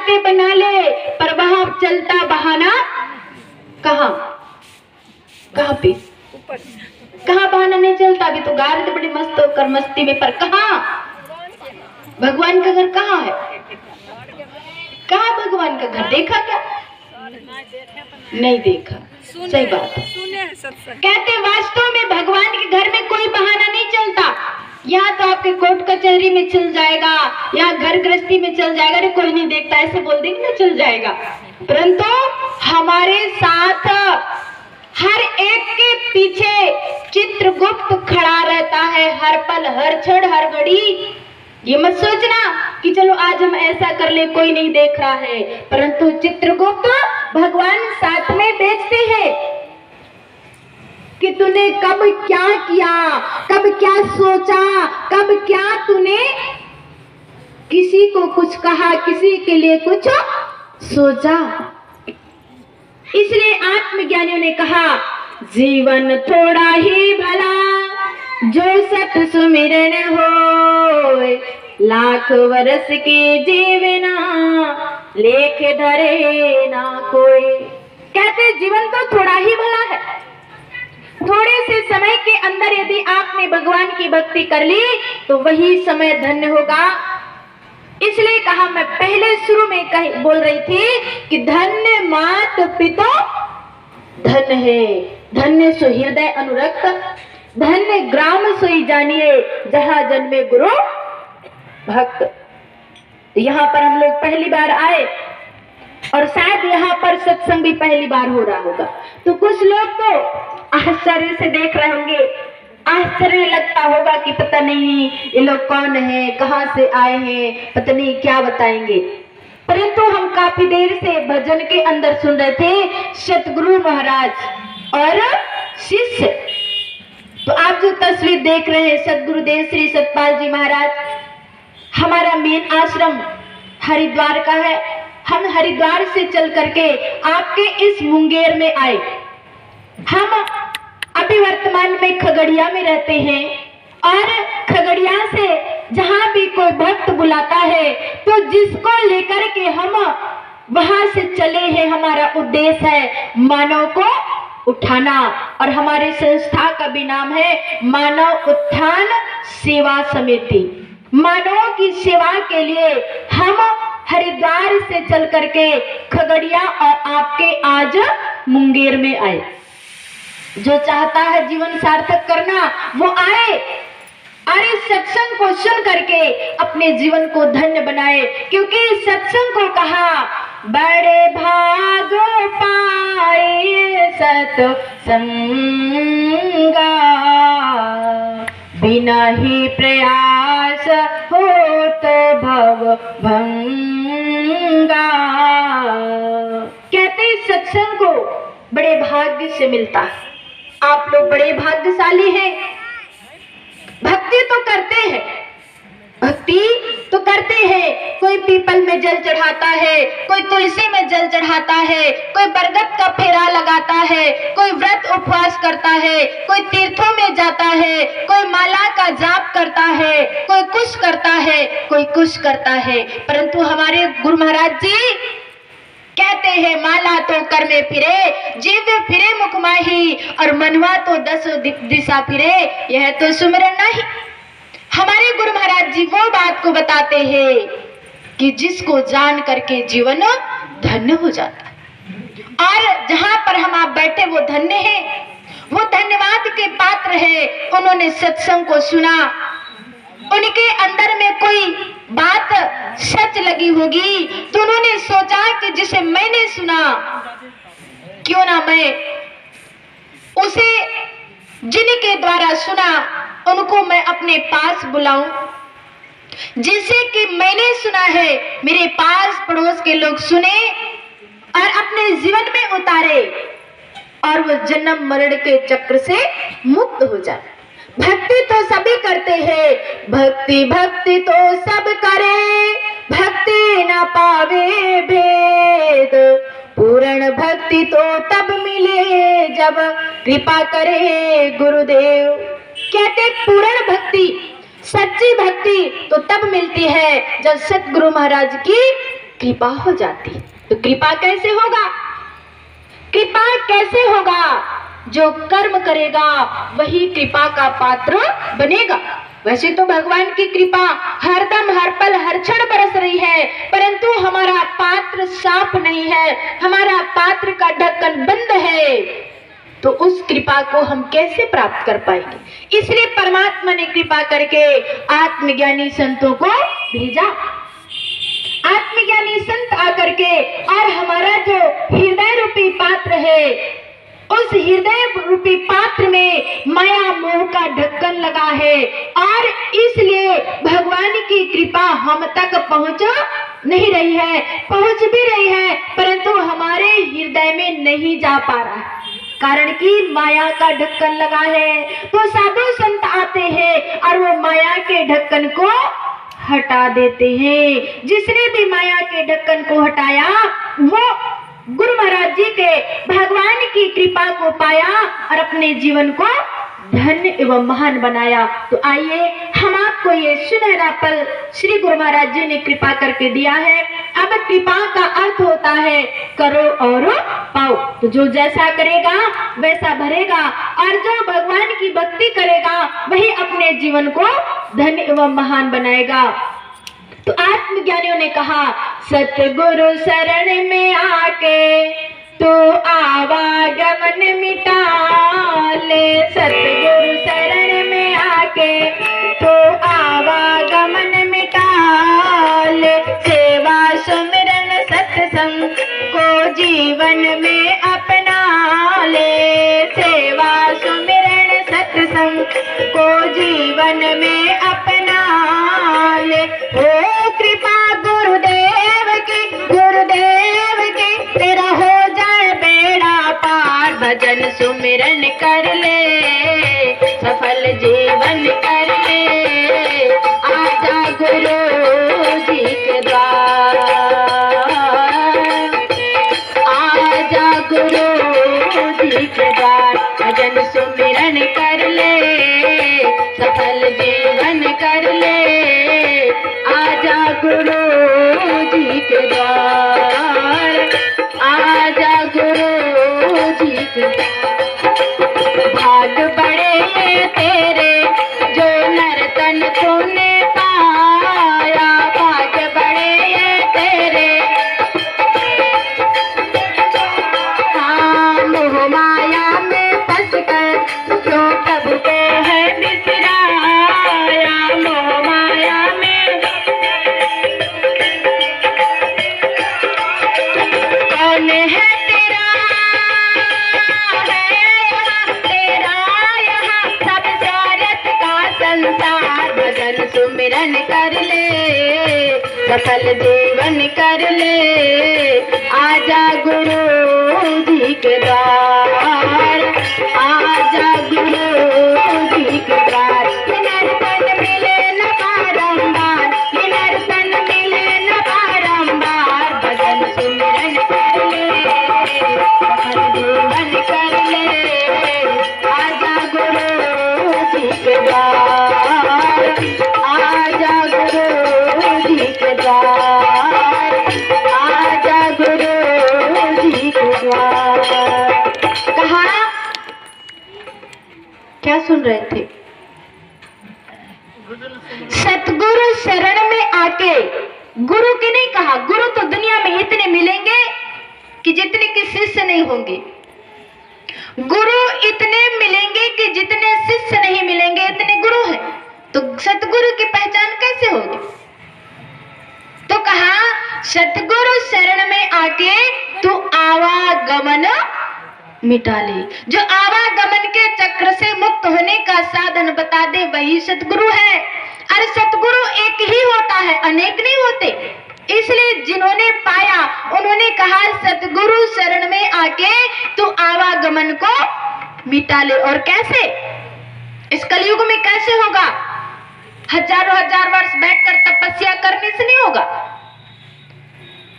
बातें बना ले, पर वहां चलता बहाना कहाँ पे, कहाँ बहाना नहीं चलता। अभी तो गा रहे थे बड़ी मस्त होकर मस्ती में, पर कहाँ भगवान का घर कहाँ है, कहाँ भगवान का घर देखा क्या, नहीं देखा। सही बात है। कहते वास्तव में भगवान के घर में कोई बहाना नहीं चलता। यहाँ तो आपके कोर्ट कचहरी में चल जाएगा, यहाँ घर गृहस्थी में चल जाएगा, अरे कोई नहीं देखता ऐसे बोल देंगे ना चल जाएगा, परंतु हमारे साथ हर एक के पीछे चित्रगुप्त खड़ा रहता है, हर पल हर क्षण हर घड़ी। ये मत सोचना कि चलो आज हम ऐसा कर ले कोई नहीं देख रहा है, परंतु चित्रगुप्त भगवान साथ में बेचते हैं कि तूने कब क्या किया, कब क्या सोचा, कब क्या तूने किसी को कुछ कहा, किसी के लिए कुछ सोचा। इसलिए आत्मज्ञानियों ने कहा जीवन थोड़ा ही भला, जो सत सुमिरन होए, लाख वर्ष के जीवना लेख धरे ना कोई। कहते जीवन तो थोड़ा ही भला है, थोड़े से समय के अंदर यदि आपने भगवान की भक्ति कर ली तो वही समय धन्य होगा। इसलिए कहा, मैं पहले शुरू में बोल रही थी कि धन्य मात पिता धन्य है, धन्य सो हृदय अनुरक्त, धन्य ग्राम सोई जानिए जहां जन्मे गुरु भक्त। तो यहाँ पर हम लोग पहली बार आए और शायद यहाँ पर सत्संग भी पहली बार हो रहा होगा, तो कुछ लोग तो आश्चर्य से देख रहे होंगे, आश्चर्य लगता होगा कि पता नहीं ये लोग कौन है, कहाँ से आए हैं, पता नहीं क्या बताएंगे। परंतु हम काफी देर से भजन के अंदर सुन रहे थे सतगुरु महाराज और शिष्य। तो आप जो तस्वीर देख रहे हैं सतगुरुदेव श्री सतपाल जी महाराज, हमारा मेन आश्रम हरिद्वार का है। हम हरिद्वार से चल करके आपके इस मुंगेर में आए। हम अभी वर्तमान में खगड़िया में रहते हैं और खगड़िया से जहां भी कोई भक्त बुलाता है तो जिसको लेकर के हम वहां से चले हैं, हमारा उद्देश्य है मानव को उठाना। और हमारे संस्था का भी नाम है मानव उत्थान सेवा समिति। मानवों की सेवा के लिए हम हरिद्वार से चल करके खगड़िया और आपके आज मुंगेर में आए। जो चाहता है जीवन सार्थक करना वो आए और इस सत्संग को सुन करके अपने जीवन को धन्य बनाए, क्योंकि सत्संग को कहा बड़े भाग पाए सत्संगा, बिना ही प्रयास होत भव भंगा। कहते सत्संग को बड़े भाग्य से मिलता है। आप लोग बड़े भाग्यशाली हैं। भक्ति तो करते हैं, भक्ति तो करते हैं। कोई पीपल में जल चढ़ाता है, कोई तुलसी में जल चढ़ाता है, कोई बरगद का फेरा लगाता है, कोई व्रत उपवास करता है, कोई तीर्थों में जाता है, कोई माला का जाप करता है, कोई कुछ करता है, कोई कुछ करता है। परंतु हमारे गुरु महाराज जी कहते हैं माला तो कर में फिरे, जीव फिरे मुख माही, और मनवा तो दस दिशा फिरे, यह तो सुमिरन नहीं। हमारे गुरु महाराज जी वो बात को बताते हैं कि जिसको जान करके जीवन धन्य हो जाता है। और जहां पर हम आप बैठे वो धन्य है, वो धन्यवाद के पात्र है। उन्होंने सत्संग को सुना, उनके अंदर में कोई बात सच लगी होगी तो उन्होंने सोचा कि जिसे मैंने सुना क्यों ना मैं उसे जिनके द्वारा सुना उनको मैं अपने पास बुलाऊं, जिससे कि मैंने सुना है मेरे पास पड़ोस के लोग सुने और अपने जीवन में उतारे और वो जन्म मरण के चक्र से मुक्त हो जाए। भक्ति तो सभी करते हैं, भक्ति भक्ति तो सब करे, भक्ति न पावे भेद, पूर्ण भक्ति तो तब मिले जब कृपा करे गुरुदेव। कहते पूर्ण भक्ति, सच्ची भक्ति तो तब मिलती है जब सतगुरु महाराज की कृपा हो जाती। तो कृपा कैसे होगा? कृपा कैसे होगा? जो कर्म करेगा वही कृपा का पात्र बनेगा। वैसे तो भगवान की कृपा हरदम हर पल हर क्षण बरस रही है, परंतु हमारा पात्र साफ नहीं है, हमारा पात्र का ढक्कन बंद है, तो उस कृपा को हम कैसे प्राप्त कर पाएंगे? इसलिए परमात्मा ने कृपा करके आत्मज्ञानी संतों को भेजा। आत्मज्ञानी संत आकर के और हमारा जो हृदय रूपी पात्र है, उस हृदय रूपी पात्र में माया मोह का ढक्कन लगा है, और इसलिए भगवान की कृपा हम तक पहुंच नहीं रही है, पहुंच भी रही है परंतु हमारे हृदय में नहीं जा पा रहा है, कारण कि माया का ढक्कन लगा है। तो साधु संत आते हैं और वो माया के ढक्कन को हटा देते हैं। जिसने भी माया के ढक्कन को हटाया वो गुरु महाराज जी के भगवान की कृपा को पाया और अपने जीवन को धन्य एवं महान बनाया। तो आइए हम आपको ये सुनहरा पल श्री गुरु महाराज जी ने कृपा करके दिया है। अब कृपा का अर्थ होता है करो और पाओ। तो जो जैसा करेगा वैसा भरेगा, और जो भगवान की भक्ति करेगा वही अपने जीवन को धन्य एवं महान बनाएगा। तो आत्मज्ञानियों ने कहा सतगुरु शरण में आके तो आवागमन मिटा ले, सतगुरु शरण में आके तो आवागमन मिटा ले, सेवा सुमिरन सत्संग को जीवन में अपना ले, सेवा सुमिरन सत्संग को जीवन में अपना ले। ओ कृपा गुरुदेव की तेरा हो जाए बेड़ा पार, भजन सुमिरन कर ले सफल जीवन कर ले, आजा गुरु जी के द्वार, आजा गुरु जी के द्वार, भजन सुमिरन कर ले सफल जीवन कर ले, आजा गुरु जी के द्वार, आजा गुरु जी के द्वार। भाग बड़े ये तेरे जो नर्तन तूने पाया, भाग बड़े ये तेरे, हाँ मोह माया में फंस कर जो प्रभु को है बिसराया, मोह माया में कौन है तेरा, तेरा यहाँ सब स्वार्थ का संसार, भजन सुमिरन कर ले सफल जीवन कर ले, आजा गुरु जी के द्वार, आजा गुरु जी के द्वार। नर्तन मिले न बारंबार, नर्तन मिले न बारंबार, भजन सुमिरन कर ले सफल जीवन कर ले, आजा गुरु जी के द्वार, आजा गुरु जी के द्वार, आजा गुरु जी के द्वार। कहा क्या सुन रहे थे? सतगुरु शरण में आके, गुरु की नहीं कहा, गुरु तो दुनिया में इतने मिलेंगे कि जितने के शिष्य नहीं होंगे, गुरु इतने मिलेंगे कि जितने शिष्य नहीं मिलेंगे, इतने गुरु हैं। तो सतगुरु की पहचान कैसे होगी? तो कहा सतगुरु शरण में आके तू आवागमन मिटा ले। जो आवागमन के चक्र से मुक्त होने का साधन बता दे वही सतगुरु है। अरे सतगुरु एक ही होता है, अनेक नहीं होते। इसलिए जिन्होंने पाया उन्होंने कहा सतगुरु शरण में आके तू आवागमन को मिटा ले। और कैसे? इस कलयुग में कैसे होगा? हजारों हजार वर्ष बैठकर तपस्या करने से नहीं होगा,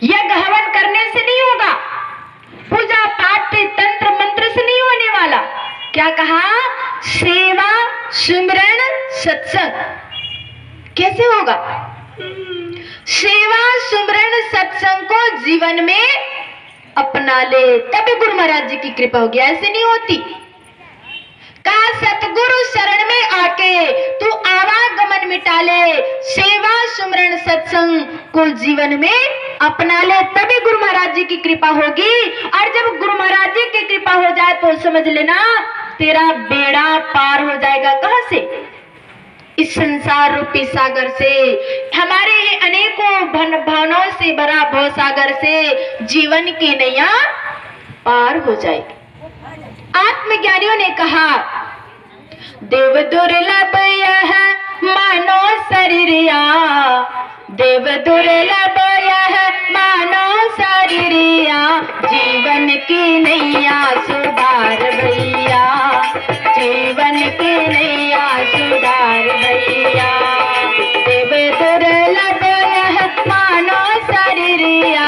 यज्ञ हवन करने से नहीं होगा, पूजा पाठ तंत्र मंत्र से नहीं होने वाला। क्या कहा? सेवा सुमिरन सत्संग। कैसे होगा? सेवा सुमिरन सत्संग को जीवन में अपना ले, तभी गुरु महाराज जी की कृपा होगी, ऐसे नहीं होती। कहा सतगुरु शरण में आके तू आवागमन मिटा ले, सेवा सुमरण सत्संग को जीवन में अपना ले, तभी गुरु महाराज जी की कृपा होगी। और जब गुरु महाराज जी की कृपा हो जाए तो समझ लेना तेरा बेड़ा पार हो जाएगा। कहां से? इस संसार रूपी सागर से, हमारे ही अनेकों भावनाओं से भरा भव सागर से जीवन की नैया पार हो जाएगी। आत्मज्ञानियों ने कहा देव दुर्लभ यह मानो शरीरिया, देव दुर्लभ यह मानो शरीरिया, जीवन की नैया सुधार भैया, जीवन की नैया सुधार भैया। देव दुर्लभ यह मानो शरीरिया,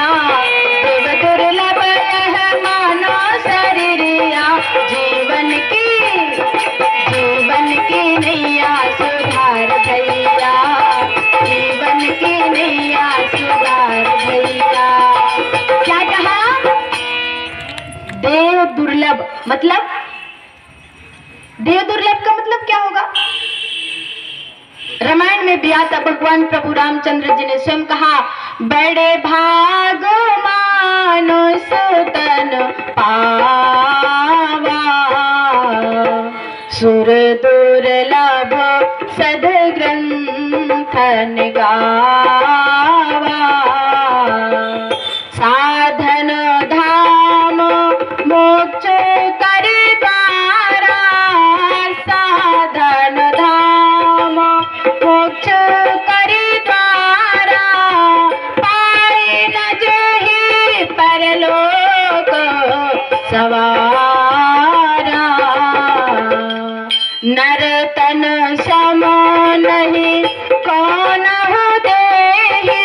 देव दुर्लभ यह मानो शरीरिया, जीवन की नैया सुधार भैया, जीवन की नैया सुधार भैया। क्या कहा? देव दुर्लभ मतलब, देव दुर्लभ का मतलब क्या होगा? रामायण में भी आता, भगवान प्रभु रामचंद्र जी ने स्वयं कहा बड़े भाग मानुष तन पावा, सुर दुर्लभ सद्ग्रंथन गावा, साधन धाम मोक्ष कर द्वारा, साधन धाम मोक्ष कर द्वारा, पाए न जेहि परलोक सवारा, नरतन सम नहीं कौन हो देहि,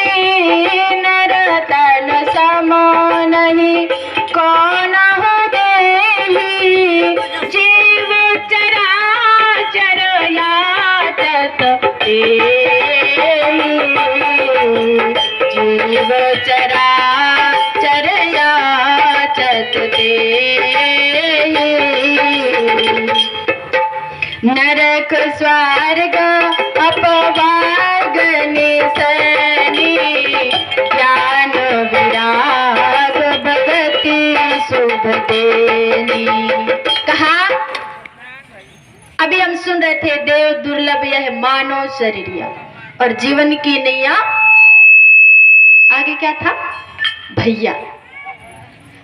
नरतन सम नहीं कौन हो देहि, जीव चराचर याचत तेहि, जीव चराचर याचत तेहि, नरक स्वर्ग अपवर्ग निसनी, ज्ञान विराग भगति शुभ देनी। कहा अभी हम सुन रहे थे देव दुर्लभ यह मानव शरीरिया, और जीवन की नैया आगे क्या था? भैया।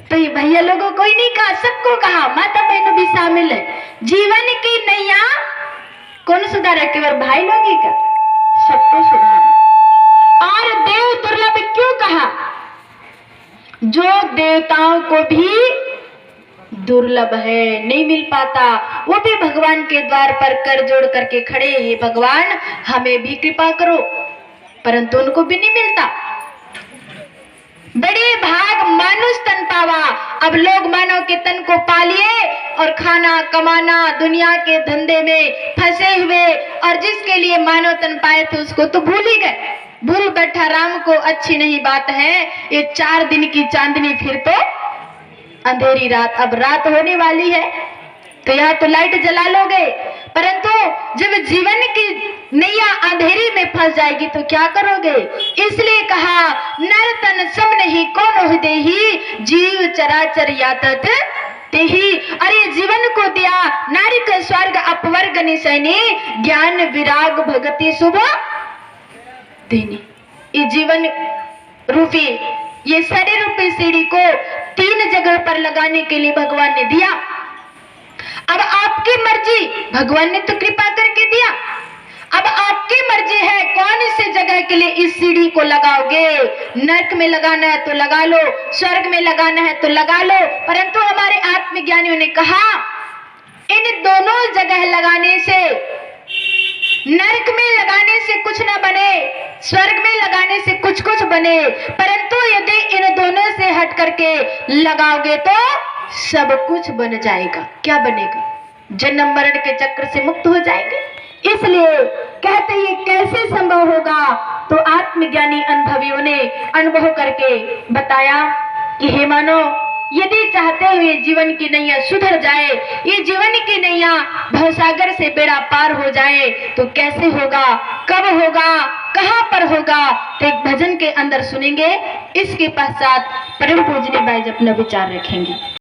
तो ये भैया लोगों को ही नहीं कहा, सबको कहा, माता बहनों भी शामिल है। जीवन की नैया कौन सुधारा? केवल भाई लोग ही का? सबको सुधारा। और देव दुर्लभ क्यों कहा? जो देवताओं को भी दुर्लभ है, नहीं मिल पाता, वो भी भगवान के द्वार पर कर जोड़ करके खड़े हैं, भगवान हमें भी कृपा करो, परंतु उनको भी नहीं मिलता। बड़े भाग मानुष तन पावा। अब लोग मानव के तन को पा लिए और खाना कमाना दुनिया के धंधे में फंसे हुए, और जिसके लिए मानव तन पाए थे उसको तो भूल ही गए। भूल बैठा राम को अच्छी नहीं बात है, ये 4 दिन की चांदनी फिर तो अंधेरी रात। अब रात होने वाली है तो यहाँ तो लाइट जला लोगे, परंतु जब जीवन की नैया अंधेरी में फंस जाएगी तो क्या करोगे? इसलिए कहा नर तन सम नहीं कौन हो देहि, जीव चराचर यातत तेहि। अरे जीवन को दिया नारिक स्वर्ग अपवर्ग निसैनी, ज्ञान विराग भगति शुभ देनी। ये जीवन रूपी, ये शरीर रूपी सीढ़ी को 3 जगह पर लगाने के लिए भगवान ने दिया। अब आपकी मर्जी, भगवान ने तो कृपा करके दिया, अब आपकी मर्जी है कौन सी जगह के लिए इस सीढ़ी को लगाओगे। नरक में लगाना है तो लगा लो, स्वर्ग में लगाना है तो लगा लो, परंतु हमारे आत्मज्ञानियों ने कहा इन दोनों जगह लगाने से, नरक में लगाने से कुछ ना बने, स्वर्ग में लगाने से कुछ कुछ बने, परंतु यदि इन दोनों से हट करके लगाओगे तो सब कुछ बन जाएगा। क्या बनेगा? जन्म मरण के चक्र से मुक्त हो जाएंगे। इसलिए कहते ये कैसे संभव होगा? तो आत्मज्ञानी अनुभवियों ने अनुभव करके बताया कि हे मानो, यदि चाहते हुए जीवन की नैया सुधर जाए, ये जीवन की नैया भवसागर से बेड़ा पार हो जाए, तो कैसे होगा, कब होगा, कहां पर होगा, तो एक भजन के अंदर सुनेंगे। इसके पश्चात परम पूजनीय बाई जी अपना विचार रखेंगे।